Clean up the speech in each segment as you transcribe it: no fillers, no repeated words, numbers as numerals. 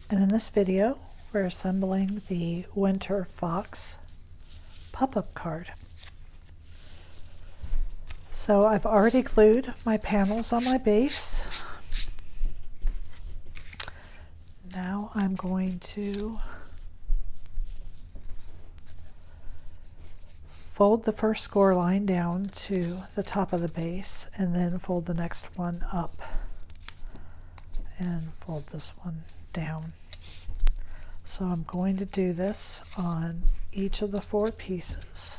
And in this video, we're assembling the Winter Fox pop-up card. So I've already glued my panels on my base. Now I'm going to fold the first score line down to the top of the base and then fold the next one up and fold this one down. So I'm going to do this on each of the 4 pieces.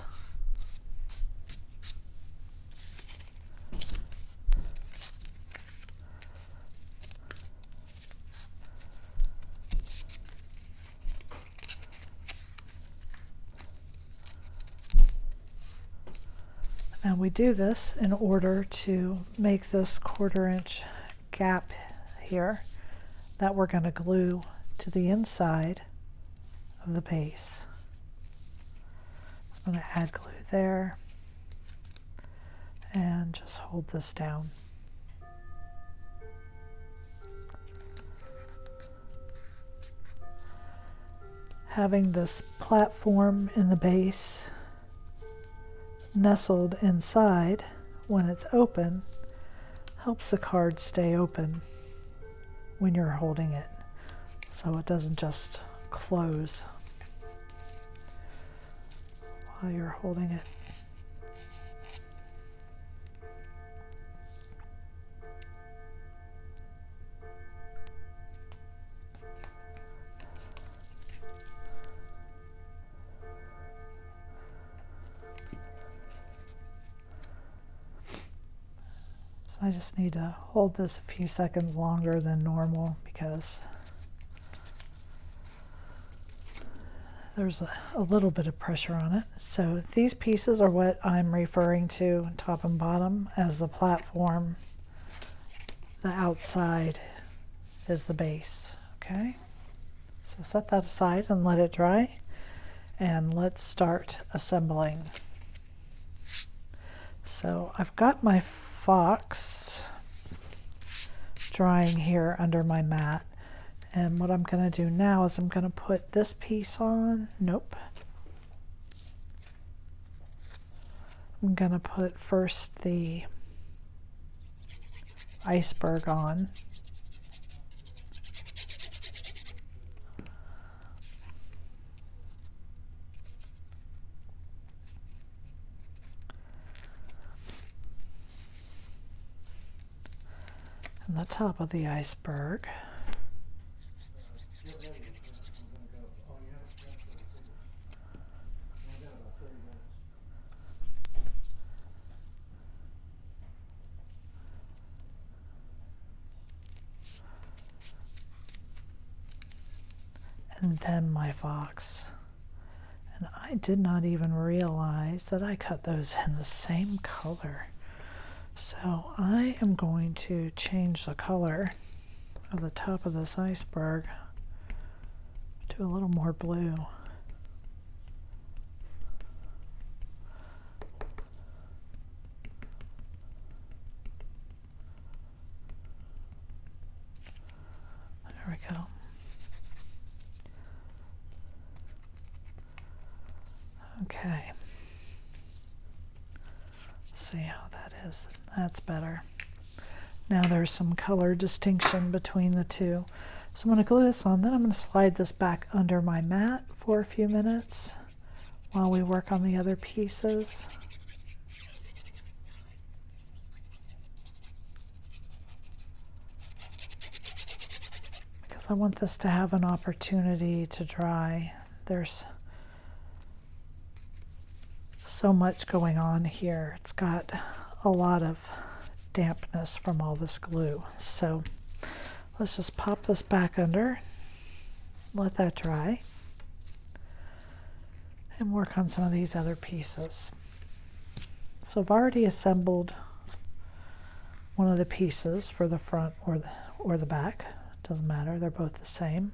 And we do this in order to make this 1/4 inch gap here that we're going to glue to the inside of the base. So I'm going to add glue there and just hold this down. Having this platform in the base nestled inside when it's open helps the card stay open when you're holding it, so it doesn't just close while you're holding it. I just need to hold this a few seconds longer than normal because there's a little bit of pressure on it. So these pieces are what I'm referring to, top and bottom, as the platform. The outside is the base. Okay, so set that aside and let it dry, and let's start assembling. So I've got my fox drying here under my mat, and what I'm going to do now is I'm going to put this piece on. Nope. I'm going to put first the iceberg on. And the top of the iceberg. And then my fox. And I did not even realize that I cut those in the same color. So I am going to change the color of the top of this iceberg to a little more blue. There we go. Okay. See how that is. That's better. Now there's some color distinction between the two. So I'm going to glue this on, then I'm going to slide this back under my mat for a few minutes while we work on the other pieces. Because I want this to have an opportunity to dry. There's so much going on here. It's got a lot of dampness from all this glue. So let's just pop this back under, let that dry, and work on some of these other pieces. So I've already assembled one of the pieces for the front or the back. Doesn't matter, they're both the same.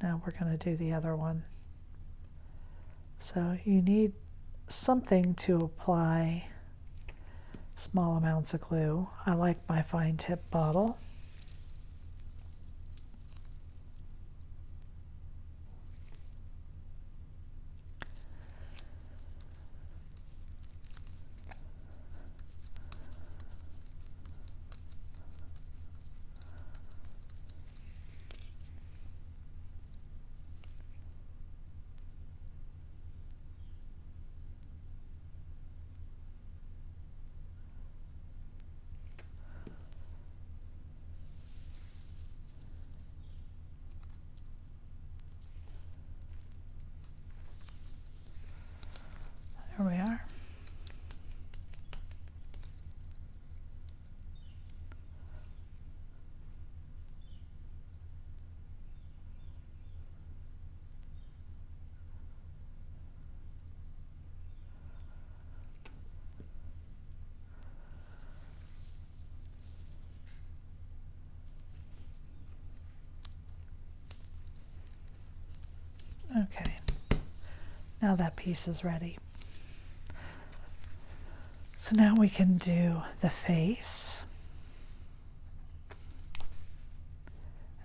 Now we're going to do the other one. So you need something to apply small amounts of glue. I like my fine tip bottle. Okay, now that piece is ready. So now we can do the face.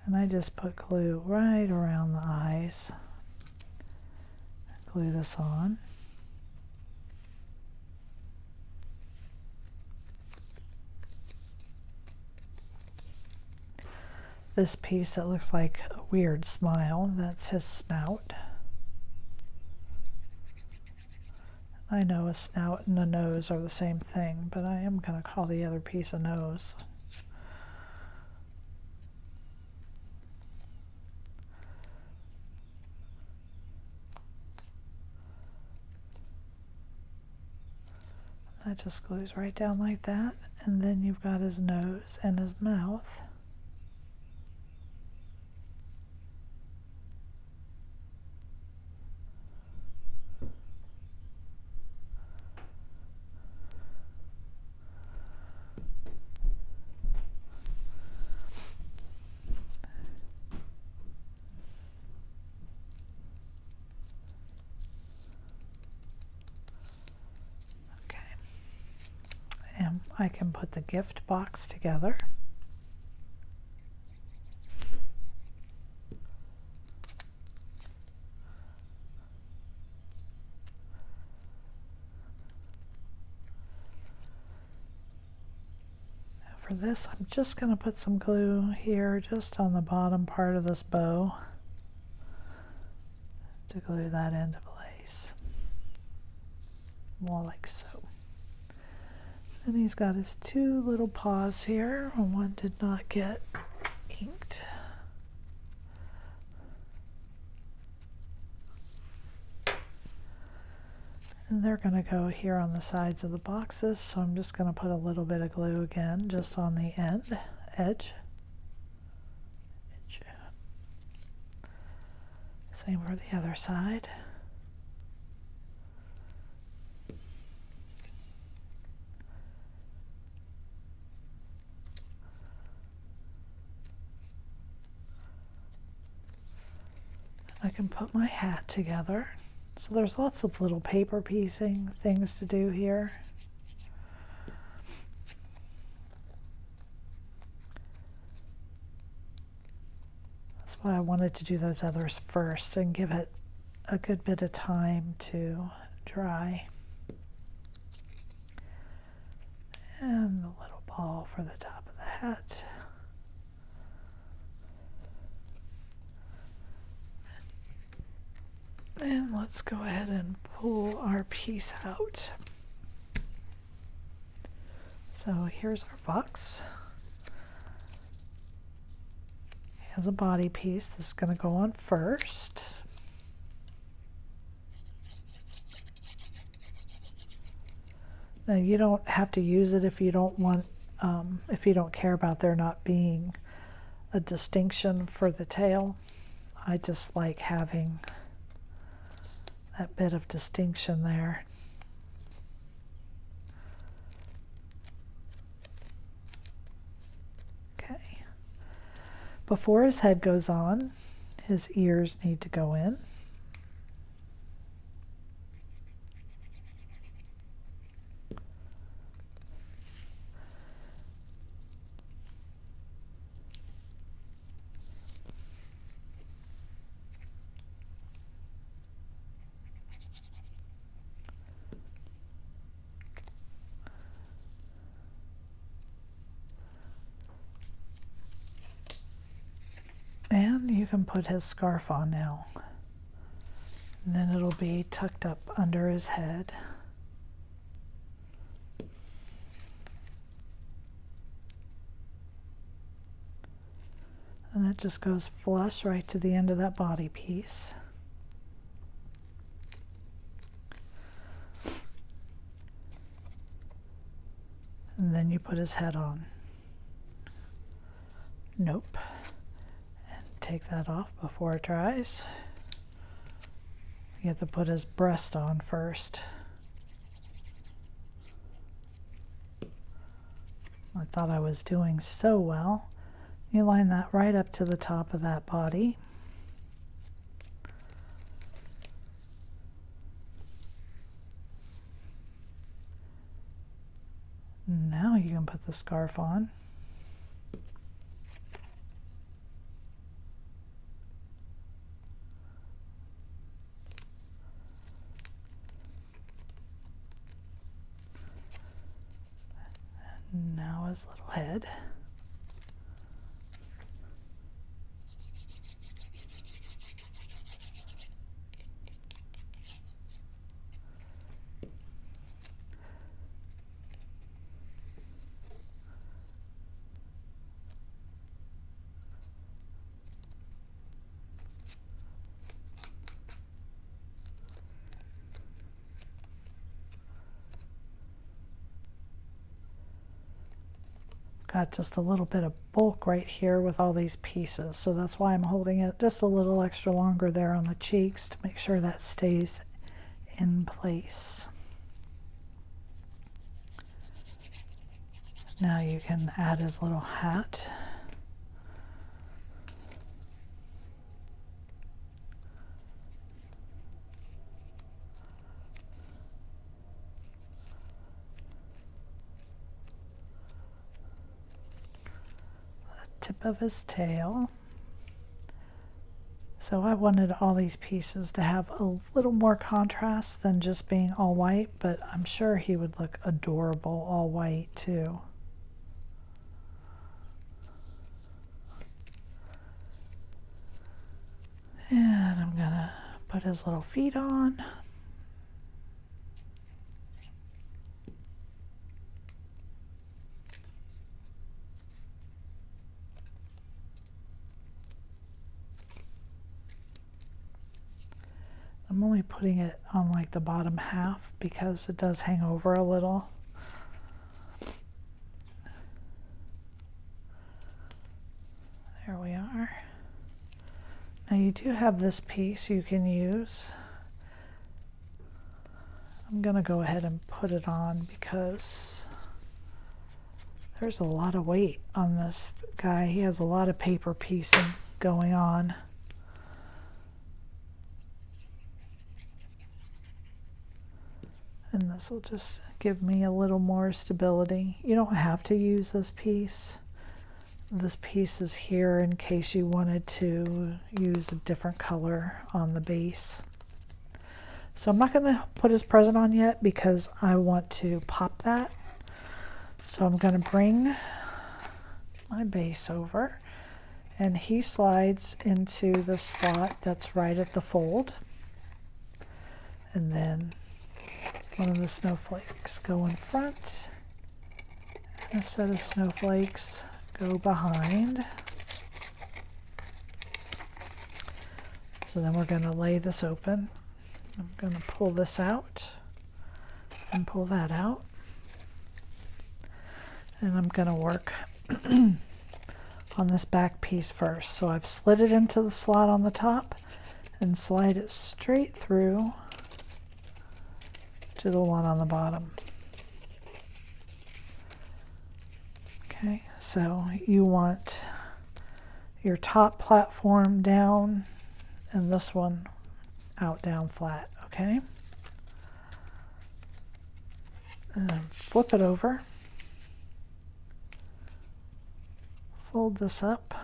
And I just put glue right around the eyes. Glue this on. This piece that looks like a weird smile, that's his snout. I know a snout and a nose are the same thing, but I am going to call the other piece a nose. That just glues right down like that, and then you've got his nose and his mouth. And I can put the gift box together. Now for this, I'm just going to put some glue here just on the bottom part of this bow to glue that into place. More like so. Then he's got his two little paws here, and one did not get inked. And they're going to go here on the sides of the boxes, so I'm just going to put a little bit of glue again, just on the edge. Same for the other side. I can put my hat together. So there's lots of little paper piecing things to do here. That's why I wanted to do those others first and give it a good bit of time to dry. And the little ball for the top of the hat. And let's go ahead and pull our piece out. So here's our fox. He has a body piece. This is going to go on first. Now you don't have to use it if you don't want, if you don't care about there not being a distinction for the tail. I just like having that bit of distinction there. Okay. Before his head goes on, his ears need to go in. And you can put his scarf on now. And then it'll be tucked up under his head. And it just goes flush right to the end of that body piece. And then you put his head on. Nope. Take that off before it dries. You have to put his breast on first. I thought I was doing so well. You line that right up to the top of that body. the scarf on. And now his little head. Got just a little bit of bulk right here with all these pieces, so that's why I'm holding it just a little extra longer there on the cheeks to make sure that stays in place. Now you can add his little hat. Tip of his tail. So I wanted all these pieces to have a little more contrast than just being all white, but I'm sure he would look adorable all white too. And I'm gonna put his little feet on. I'm only putting it on like the bottom half because it does hang over a little. There we are. Now you do have this piece you can use. I'm gonna go ahead and put it on because there's a lot of weight on this guy. He has a lot of paper piecing going on. And this will just give me a little more stability. You don't have to use this piece. This piece is here in case you wanted to use a different color on the base. So I'm not going to put his present on yet because I want to pop that. So I'm going to bring my base over, and he slides into the slot that's right at the fold. And then one of the snowflakes go in front, and a set of snowflakes go behind. So then we're going to lay this open. I'm going to pull this out and pull that out. And I'm going to work on this back piece first. So I've slid it into the slot on the top and slide it straight through to the one on the bottom. Okay, so you want your top platform down and this one out, down, flat, okay? And then flip it over, fold this up,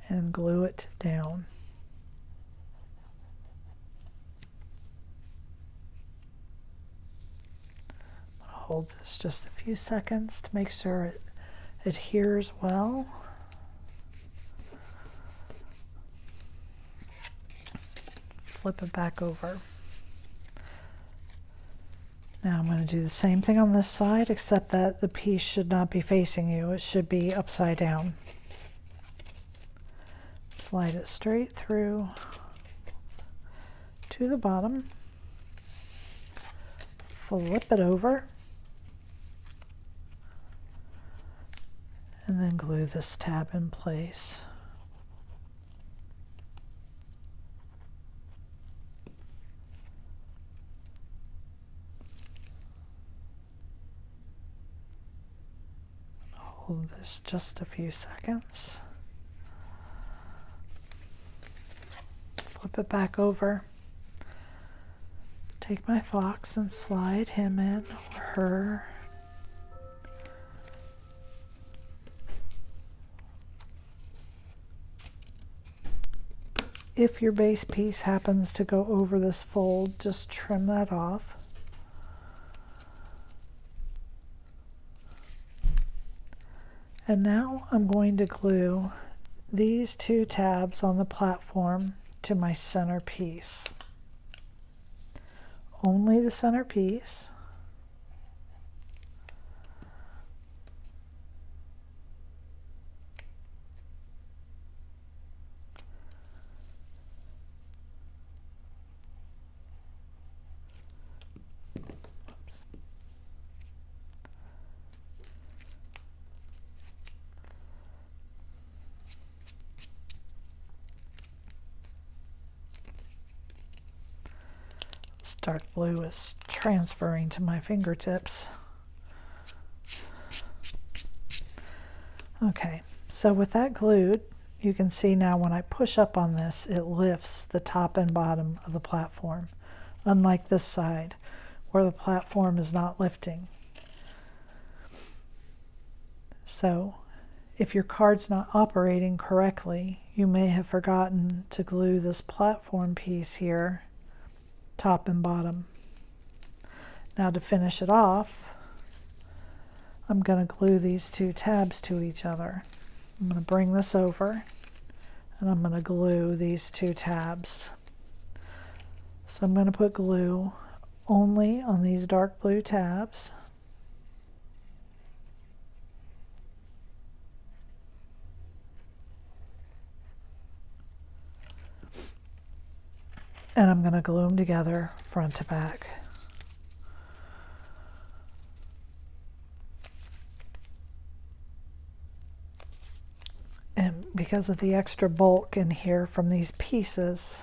and glue it down. Hold this just a few seconds to make sure it adheres well. Flip it back over. Now I'm going to do the same thing on this side, except that the piece should not be facing you. It should be upside down. Slide it straight through to the bottom. Flip it over. And then glue this tab in place. Hold this just a few seconds. Flip it back over. take my fox and slide him in, or her. If your base piece happens to go over this fold, just trim that off. And now I'm going to glue these two tabs on the platform to my center piece. Only the center piece. Dark blue is transferring to my fingertips. Okay, so with that glued, you can see now when I push up on this, it lifts the top and bottom of the platform, unlike this side where the platform is not lifting. So if your card's not operating correctly, you may have forgotten to glue this platform piece here, top and bottom. Now to finish it off, I'm going to glue these two tabs to each other. I'm going to bring this over and I'm going to glue these two tabs. So I'm going to put glue only on these dark blue tabs. And I'm going to glue them together front to back. And because of the extra bulk in here from these pieces,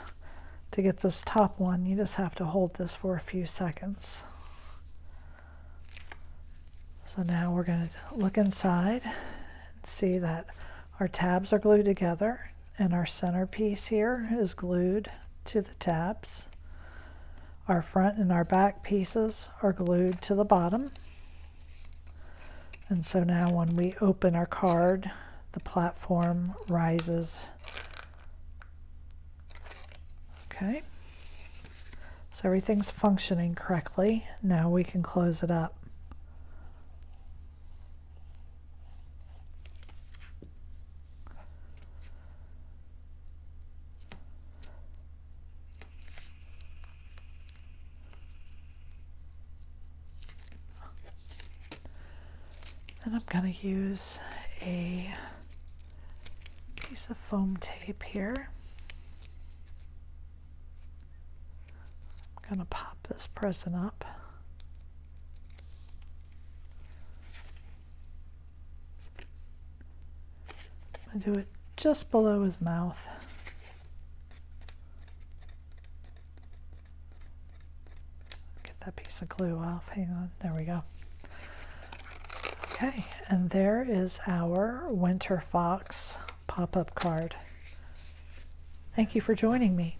to get this top one, you just have to hold this for a few seconds. So now we're going to look inside and see that our tabs are glued together and our center piece here is glued to the tabs. Our front and our back pieces are glued to the bottom. And so now when we open our card, the platform rises. Okay. So everything's functioning correctly. Now we can close it up. And I'm going to use a piece of foam tape here. I'm going to pop this present up. I'm going to do it just below his mouth. Get that piece of glue off. Hang on. There we go. Okay, and there is our Winter Fox pop-up card. Thank you for joining me.